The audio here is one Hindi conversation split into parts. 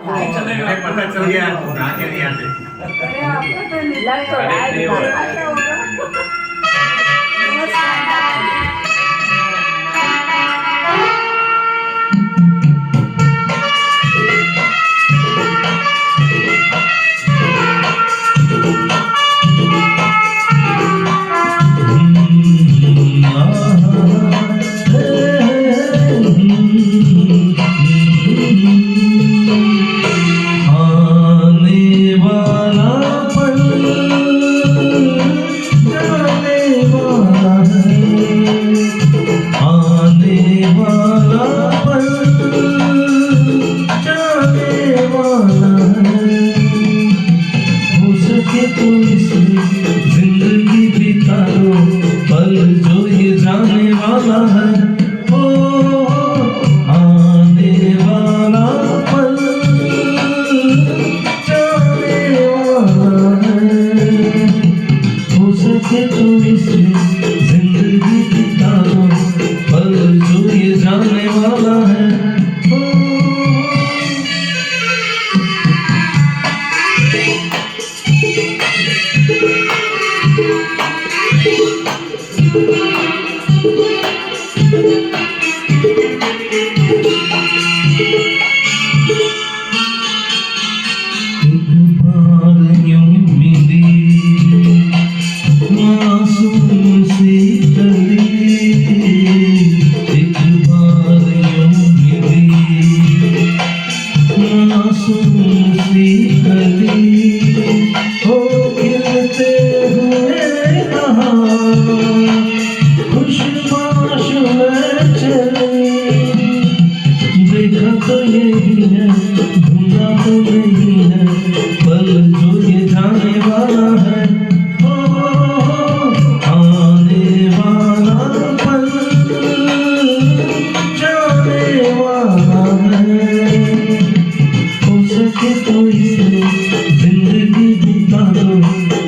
मुझे पता चल गया ना के नहीं आते। अरे आपका तो लग तो रहा है क्या होगा। जिंदगी बिता लो पल जो ये जाने वाला है। ओ आने वाला पल जाने वाला है। हो सके तो इसमें जिंदगी बिता लो पल जो ये जाने वाला है। देखा तो यही है ढूंढा तो नहीं है पल जो ये जाने वाला है। ओ आने वाला पल जाने वाला है। हो सके तो इसमें जिंदगी बिता दो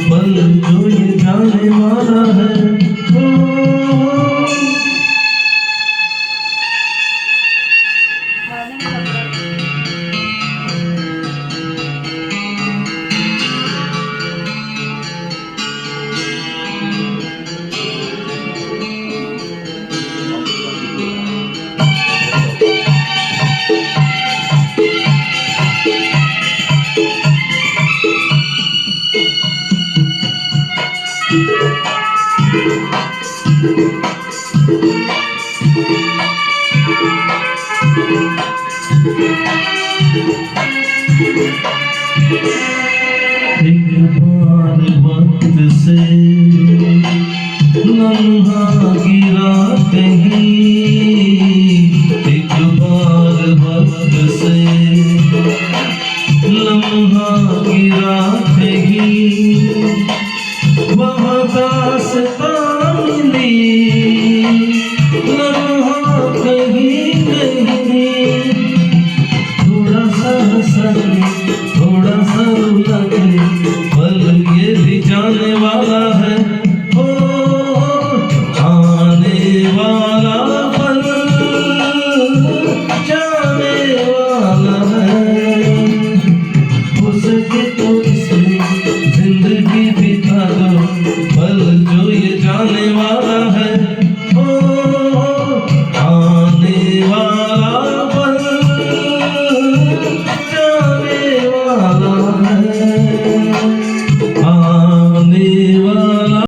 पल जो ये जाने वाला है। एक बार वक्त से लम्हा गिरा कहीं, एक बार वक्त से लम्हा गिरा कहीं, वहाँ दास्तां मिली लम्हा कहीं नहीं। थोड़ा सा हंसने थोड़ा सा रुलाने पल ये भी जाने वाला है। ओ आने वाला पल जाने वाला है। हो सके तो इसमें जिंदगी बिता दो पल जो ये जाने वाला है। ओ आने वाला पल जाने वाला है। आने